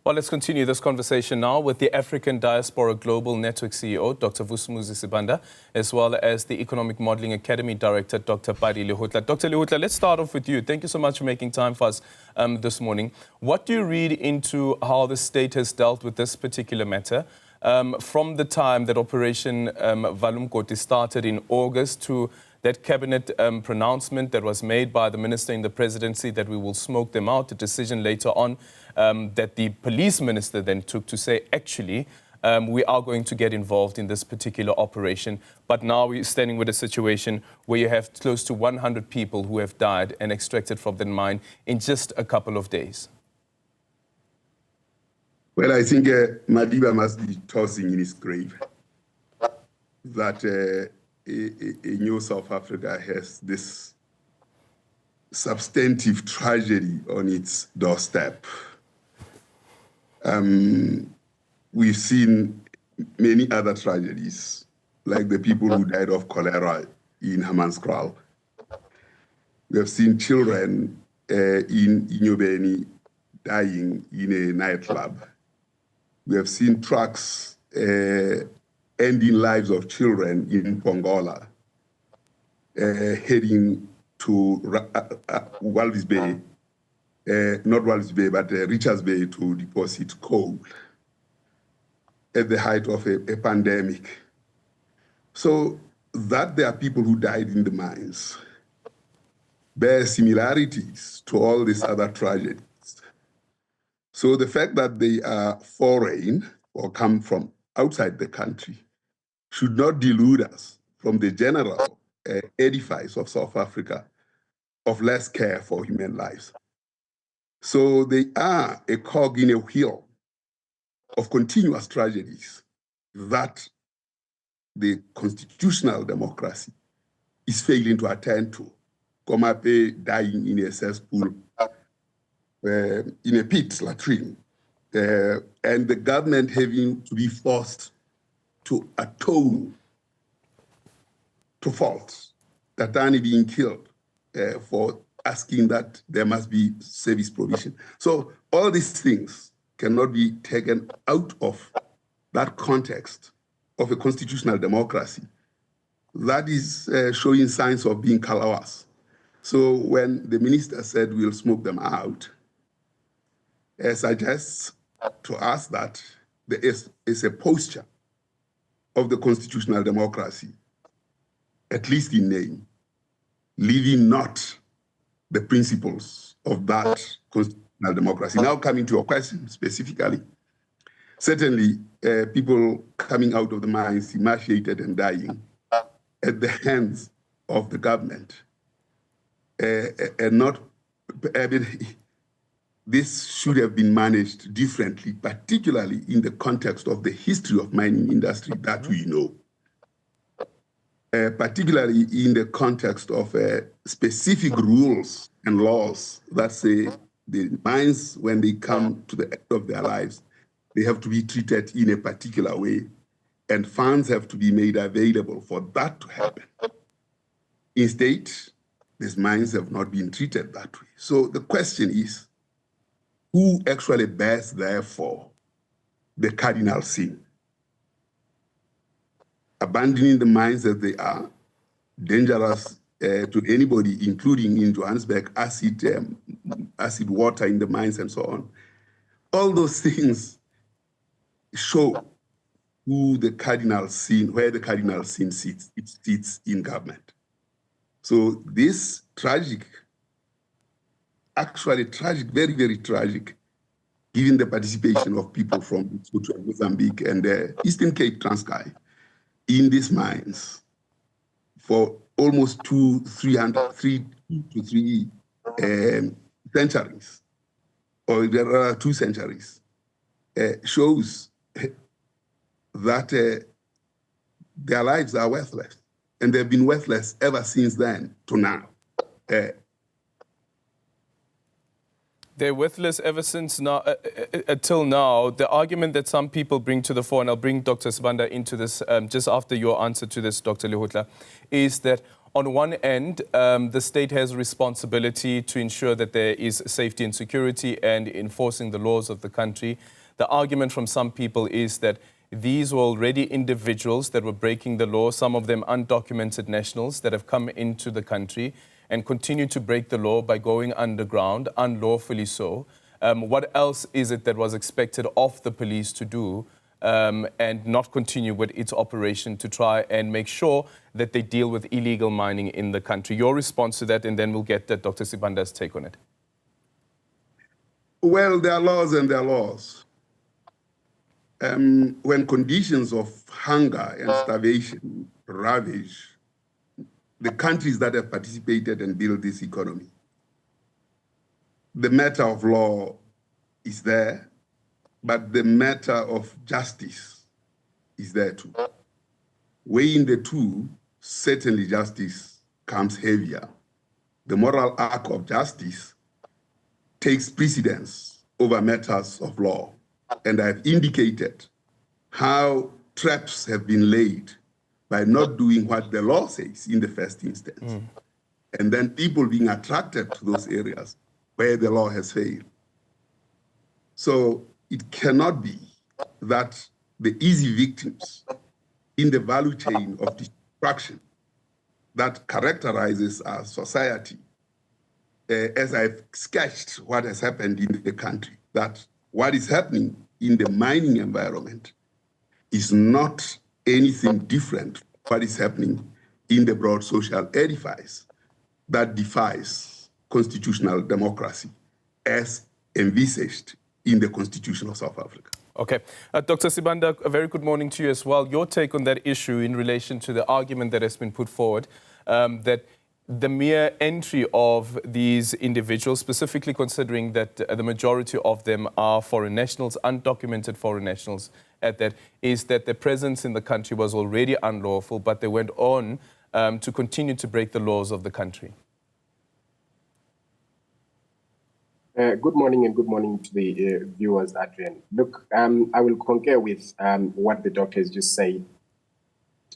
Well, let's continue this conversation now with the African Diaspora Global Network CEO, Dr. Vusumuzi Sibanda, as well as the Economic Modeling Academy Director, Dr. Pali Lehohla. Dr. Lehohla, let's start off with you. Thank you so much for making time for us this morning. What do you read into how the state has dealt with this particular matter from the time that Operation Valumkoti started in August to that cabinet pronouncement that was made by the minister in the presidency that we will smoke them out, a decision later on that the police minister then took to say, actually, we are going to get involved in this particular operation. But now we're standing with a situation where you have close to 100 people who have died and extracted from the mine in just a couple of days. Well, I think Madiba must be tossing in his grave that a new South Africa has this substantive tragedy on its doorstep. We've seen many other tragedies, like the people who died of cholera in Hammanskraal. We have seen children in Inyobeni dying in a nightclub. We have seen trucks ending lives of children in Pongola, heading to Walvis Bay, not Walvis Bay, but Richards Bay to deposit coal at the height of a pandemic. So that there are people who died in the mines bear similarities to all these other tragedies. So the fact that they are foreign or come from outside the country should not delude us from the general edifice of South Africa of less care for human lives. So they are a cog in a wheel of continuous tragedies that the constitutional democracy is failing to attend to. Komape dying in a cesspool, in a pit latrine, and the government having to be forced to atone to faults, Tatani being killed for asking that there must be service provision. So all these things cannot be taken out of that context of a constitutional democracy that is showing signs of being callous. So when the minister said we'll smoke them out, it suggests to us that there is a posture of the constitutional democracy, at least in name, leaving not the principles of that constitutional democracy. Now coming to your question specifically, certainly people coming out of the mines emaciated and dying at the hands of the government, and not, I mean, this should have been managed differently, particularly in the context of the history of mining industry that we know. Particularly in the context of specific rules and laws that say the mines, when they come to the end of their lives, they have to be treated in a particular way, and funds have to be made available for that to happen. Instead, these mines have not been treated that way. So the question is, who actually bears, therefore, the cardinal sin? Abandoning the mines as they are, dangerous to anybody, including in Johannesburg, acid water in the mines and so on. All those things show who the cardinal sin, where the cardinal sin sits. It sits in government. So this tragic, actually tragic, very, very tragic, given the participation of people from Mozambique and the Eastern Cape Transkei in these mines for almost 3 to 3 centuries, or there are 2 centuries, shows that their lives are worthless, and they've been worthless ever since then to now. They're worthless ever since now, until now. The argument that some people bring to the fore, and I'll bring Dr. Sibanda into this just after your answer to this, Dr. Lehohla, is that on one end, the state has responsibility to ensure that there is safety and security and enforcing the laws of the country. The argument from some people is that these were already individuals that were breaking the law, some of them undocumented nationals that have come into the country and continue to break the law by going underground, unlawfully so. What else is it that was expected of the police to do and not continue with its operation to try and make sure that they deal with illegal mining in the country? Your response to that, and then we'll get Dr. Sibanda's take on it. Well, there are laws and there are laws. When conditions of hunger and starvation ravage the countries that have participated and built this economy, the matter of law is there, but the matter of justice is there too. Weighing the two, certainly justice comes heavier. The moral arc of justice takes precedence over matters of law. And I've indicated how traps have been laid by not doing what the law says in the first instance. And then people being attracted to those areas where the law has failed. So it cannot be that the easy victims in the value chain of destruction that characterizes our society, as I've sketched what has happened in the country, that what is happening in the mining environment is not anything different from what is happening in the broad social edifice that defies constitutional democracy as envisaged in the Constitution of South Africa. Okay. Dr. Sibanda, a very good morning to you as well. Your take on that issue in relation to the argument that has been put forward that the mere entry of these individuals, specifically considering that the majority of them are foreign nationals, undocumented foreign nationals at that, is that their presence in the country was already unlawful, but they went on to continue to break the laws of the country. Good morning and good morning to the viewers, Adrian. Look, I will concur with what the doctor has just said.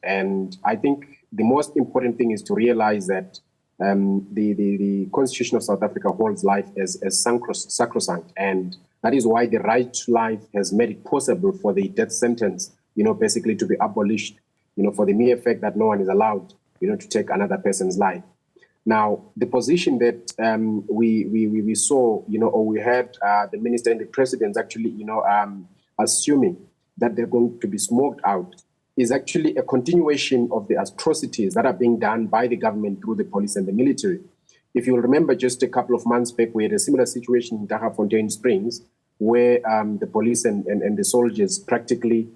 And I think the most important thing is to realize that the Constitution of South Africa holds life as sacrosanct. And that is why the right to life has made it possible for the death sentence, basically to be abolished, for the mere fact that no one is allowed, to take another person's life. Now, the position that we saw, or we heard the minister and the president actually, assuming that they're going to be smoked out, is actually a continuation of the atrocities that are being done by the government through the police and the military. If you'll remember, just a couple of months back, we had a similar situation in Stilfontein Springs, where the police and the soldiers practically,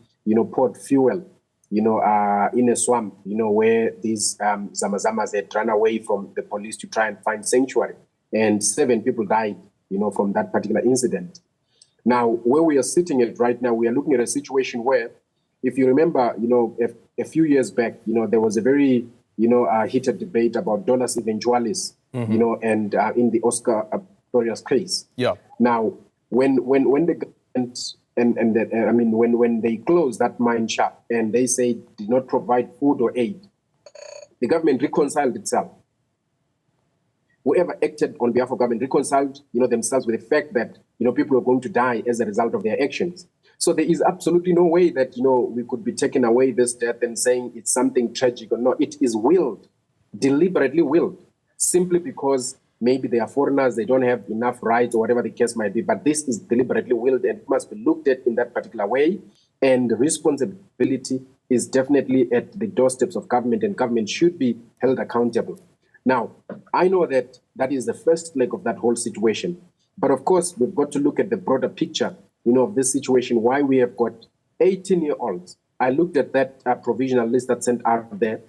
poured fuel, in a swamp, where these Zamazamas had run away from the police to try and find sanctuary. And 7 people died, from that particular incident. Now, where we are sitting at right now, we are looking at a situation where, if you remember, a few years back, there was a very, heated debate about dolus eventualis, and in the Oscar Pistorius case. Yeah. Now, when the government when they closed that mine shaft and they say did not provide food or aid, the government reconciled itself. Whoever acted on behalf of government reconciled, themselves with the fact that, people are going to die as a result of their actions. So there is absolutely no way that, we could be taking away this death and saying it's something tragic or not. It is willed, deliberately willed, simply because maybe they are foreigners, they don't have enough rights or whatever the case might be. But this is deliberately willed and it must be looked at in that particular way. And responsibility is definitely at the doorsteps of government, and government should be held accountable. Now, I know that that is the first leg of that whole situation. But of course, we've got to look at the broader picture, of this situation, why we have got 18-year-olds. I looked at that provisional list that's sent out there.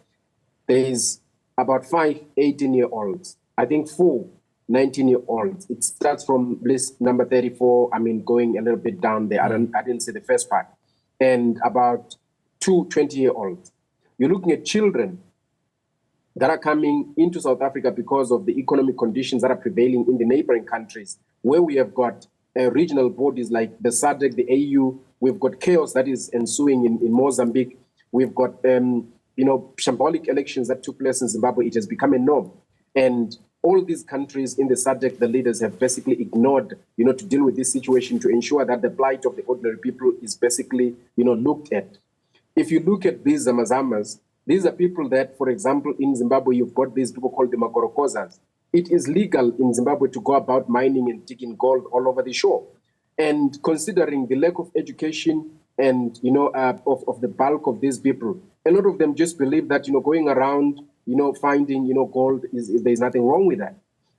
There is about 5 18-year-olds. I think 4 19-year-olds. It starts from list number 34, going a little bit down there. I didn't see the first part. And about 2 20-year-olds. You're looking at children that are coming into South Africa because of the economic conditions that are prevailing in the neighboring countries, where we have got regional bodies like the SADC, the AU. We've got chaos that is ensuing in Mozambique. We've got shambolic elections that took place in Zimbabwe, it has become a norm. And all these countries in the SADC, the leaders have basically ignored, to deal with this situation, to ensure that the plight of the ordinary people is basically, looked at. If you look at these Zamazamas, these are people that, for example, in Zimbabwe, you've got these people called the Magorokozas. It is legal in Zimbabwe to go about mining and digging gold all over the shore. And considering the lack of education and, of the bulk of these people, a lot of them just believe that, going around, finding, gold, there's nothing wrong with that.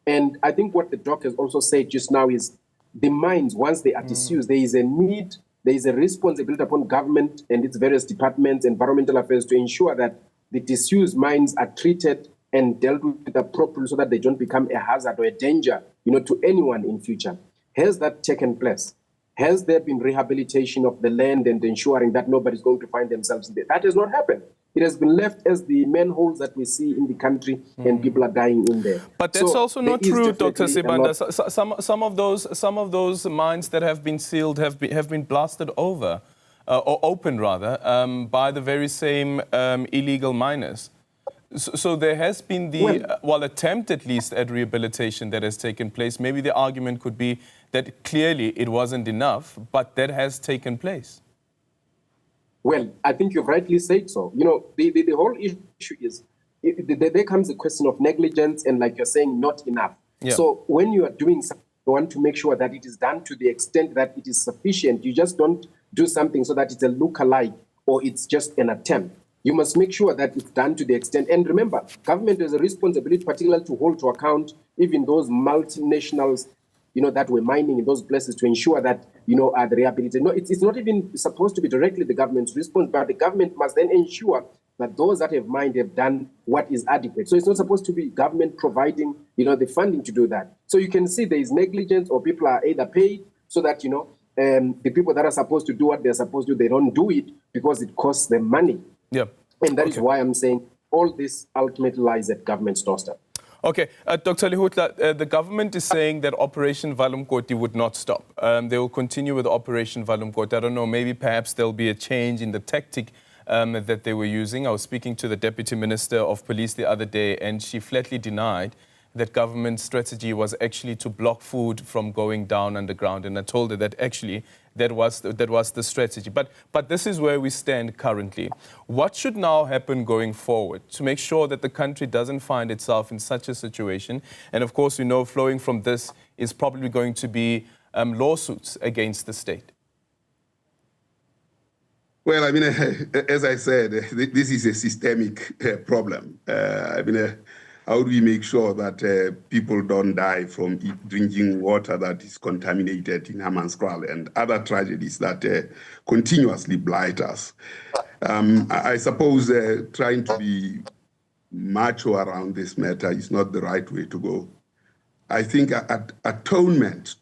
And I think what the doc has also said just now is the mines, once they are disused, there is a need, there is a responsibility upon government and its various departments, environmental affairs, to ensure that the disused mines are treated and dealt with appropriately so that they don't become a hazard or a danger, to anyone in future. Has that taken place? Has there been rehabilitation of the land and ensuring that nobody's going to find themselves in there? That has not happened. It has been left as the manholes that we see in the country, and people are dying in there. But that's also not true, Dr. Sibanda. Some of those mines that have been sealed have been blasted over, or opened rather, by the very same illegal miners. So there has been the attempt at least at rehabilitation that has taken place. Maybe the argument could be that clearly it wasn't enough, but that has taken place. Well, I think you've rightly said so. The whole issue is, there comes the question of negligence and, like you're saying, not enough. Yeah. So when you are doing something, you want to make sure that it is done to the extent that it is sufficient. You just don't do something so that it's a look-alike or it's just an attempt. You must make sure that it's done to the extent. And remember, government has a responsibility, particularly to hold to account even those multinationals, that were mining in those places, to ensure that, the rehabilitation. No, it's not even supposed to be directly the government's response, but the government must then ensure that those that have mined have done what is adequate. So it's not supposed to be government providing, the funding to do that. So you can see there is negligence, or people are either paid so that, the people that are supposed to do what they're supposed to do, they don't do it because it costs them money. Yep. And that is why I'm saying all this ultimately lies at government's doorstep. Okay, Dr. Lehohla, the government is saying that Operation Valumkoti would not stop. They will continue with Operation Valumkoti. I don't know, maybe perhaps there'll be a change in the tactic that they were using. I was speaking to the Deputy Minister of Police the other day, and she flatly denied that government strategy was actually to block food from going down underground. And I told her that actually that was the strategy. But this is where we stand currently. What should now happen going forward to make sure that the country doesn't find itself in such a situation? And of course, we know flowing from this is probably going to be lawsuits against the state. Well, as I said, this is a systemic problem. How do we make sure that people don't die from drinking water that is contaminated in Hammanskraal and other tragedies that continuously blight us? I suppose trying to be macho around this matter is not the right way to go. I think atonement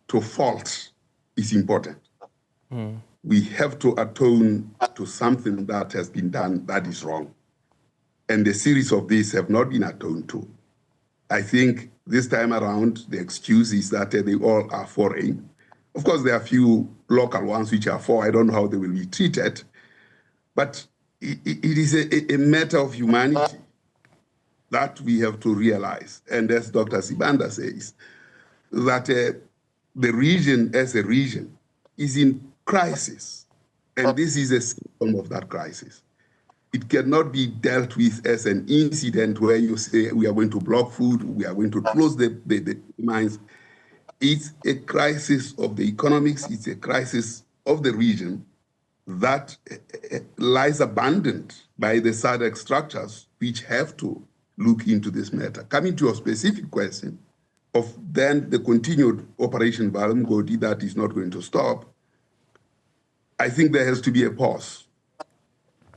to fault is important. We have to atone to something that has been done that is wrong. And the series of these have not been atoned to. I think this time around, the excuse is that they all are foreign. Of course, there are a few local ones which are for. I don't know how they will be treated. But it is a matter of humanity that we have to realize. And as Dr. Sibanda says, that the region as a region is in crisis. And this is a symptom of that crisis. It cannot be dealt with as an incident where you say we are going to block food, we are going to close the mines. It's a crisis of the economics, it's a crisis of the region that lies abandoned by the SADC structures, which have to look into this matter. Coming to a specific question of then the continued Operation Valumkoti that is not going to stop, I think there has to be a pause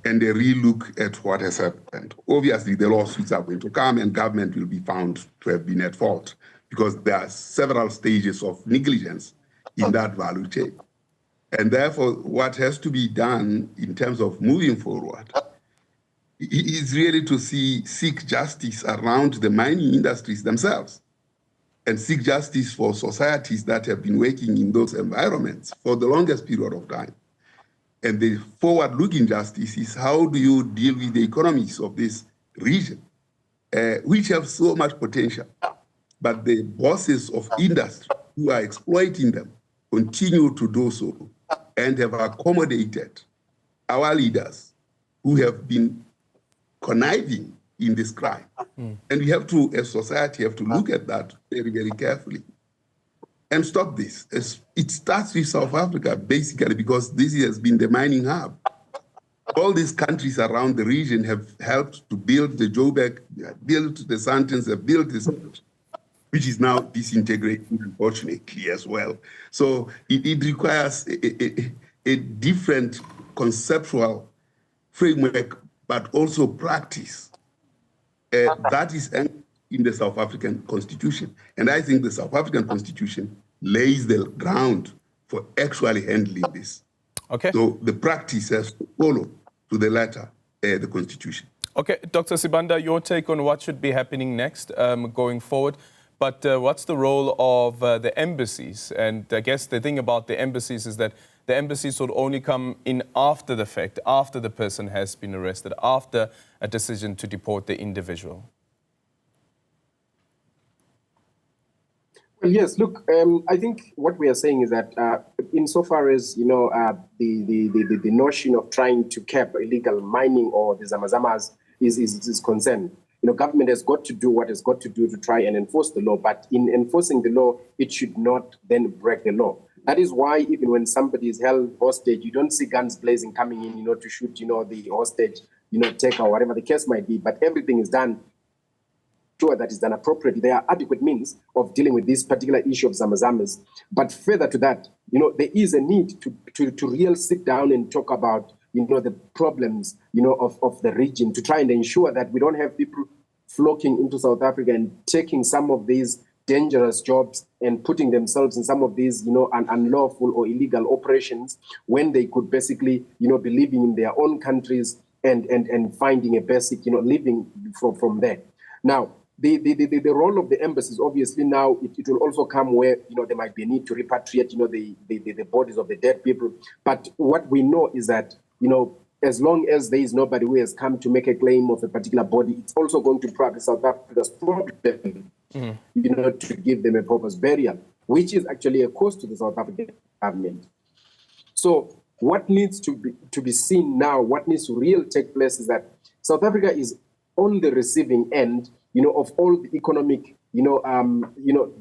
and a relook at what has happened. Obviously, the lawsuits are going to come and government will be found to have been at fault because there are several stages of negligence in that value chain. And therefore, what has to be done in terms of moving forward is really to seek justice around the mining industries themselves and seek justice for societies that have been working in those environments for the longest period of time. And the forward-looking justice is how do you deal with the economies of this region, which have so much potential. But the bosses of industry who are exploiting them continue to do so and have accommodated our leaders who have been conniving in this crime. And we have to, as society, have to look at that very, very carefully and stop this. It starts with South Africa, basically, because this has been the mining hub. All these countries around the region have helped to build the Joburg, built the Sandton, have built this, which is now disintegrating, unfortunately, as well. So it requires a different conceptual framework, but also practice. That is in the South African Constitution. And I think the South African Constitution lays the ground for actually handling this. Okay. So the practice has to follow to the letter the Constitution. Okay, Dr. Sibanda, your take on what should be happening next going forward. But what's the role of the embassies? And I guess the thing about the embassies is that the embassies would only come in after the fact, after the person has been arrested, after a decision to deport the individual. Well, yes, look, I think what we are saying is that insofar as, the notion of trying to cap illegal mining or the Zamazamas is concerned, government has got to do what it's got to do to try and enforce the law. But in enforcing the law, it should not then break the law. That is why even when somebody is held hostage, you don't see guns blazing coming in, to shoot, the hostage, taker or whatever the case might be. But everything is done sure that is done appropriately. There are adequate means of dealing with this particular issue of Zamazamas. But further to that, there is a need to really sit down and talk about, the problems, of the region, to try and ensure that we don't have people flocking into South Africa and taking some of these dangerous jobs and putting themselves in some of these, unlawful or illegal operations when they could basically, be living in their own countries and finding a basic, living from there. Now, the role of the embassies, obviously now it will also come where, there might be a need to repatriate, the bodies of the dead people. But what we know is that, as long as there is nobody who has come to make a claim of a particular body, it's also going to probably South Africa's problem, to give them a proper burial, which is actually a cost to the South African government. So what needs to be seen now, what needs to really take place is that South Africa is on the receiving end, of all the economic,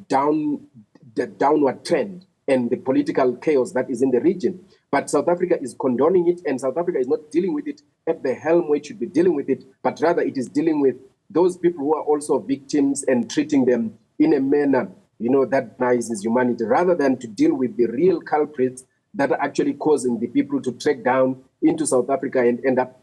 downward trend and the political chaos that is in the region. But South Africa is condoning it, and South Africa is not dealing with it at the helm where it should be dealing with it, but rather it is dealing with those people who are also victims and treating them in a manner, that rises humanity, rather than to deal with the real culprits that are actually causing the people to trek down into South Africa and end up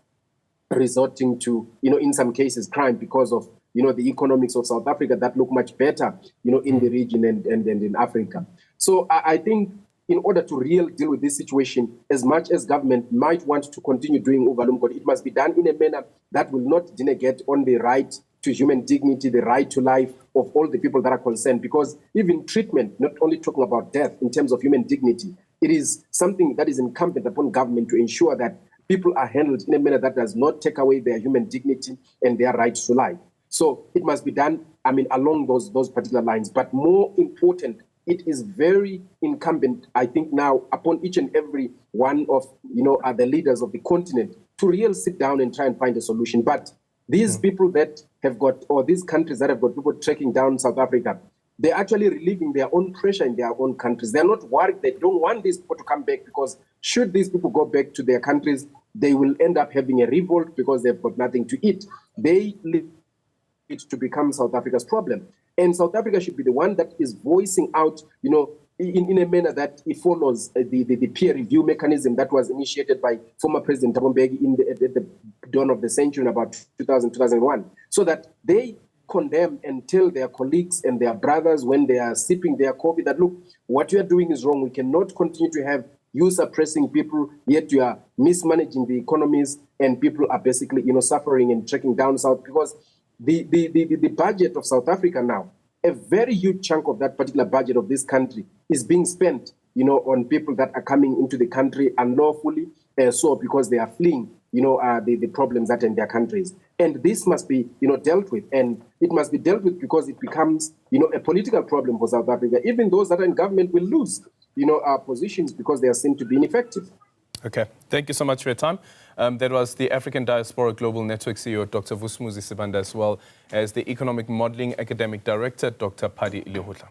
resorting to, in some cases, crime because of, the economics of South Africa that look much better, in the region and in Africa. So I think in order to really deal with this situation, as much as government might want to continue doing overlook, it must be done in a manner that will not denegate on the right to human dignity, the right to life of all the people that are concerned. Because even treatment, not only talking about death in terms of human dignity, it is something that is incumbent upon government to ensure that people are handled in a manner that does not take away their human dignity and their right to life. So it must be done, along those particular lines. But more important, it is very incumbent, I think now, upon each and every one of, the leaders of the continent to really sit down and try and find a solution. But these people that have got, or these countries that have got people trekking down South Africa, they're actually relieving their own pressure in their own countries. They're not worried. They don't want these people to come back, because should these people go back to their countries, they will end up having a revolt because they've got nothing to eat. They live it to become South Africa's problem. And South Africa should be the one that is voicing out, in a manner that it follows the peer review mechanism that was initiated by former President Thabo Mbeki at the dawn of the century in about 2001, so that they condemn and tell their colleagues and their brothers when they are sipping their coffee that, look, what you are doing is wrong. We cannot continue to have you suppressing people, yet you are mismanaging the economies, and people are basically, suffering and trekking down south. Because the budget of South Africa now, a very huge chunk of that particular budget of this country is being spent, on people that are coming into the country unlawfully, so because they are fleeing, the problems that are in their countries. And this must be, dealt with. And it must be dealt with because it becomes, a political problem for South Africa. Even those that are in government will lose, positions because they are seen to be ineffective. Okay. Thank you so much for your time. That was the African Diaspora Global Network CEO, Dr. Vusumuzi Sibanda, as well as the Economic Modeling Academic Director, Dr. Pali Lehohla.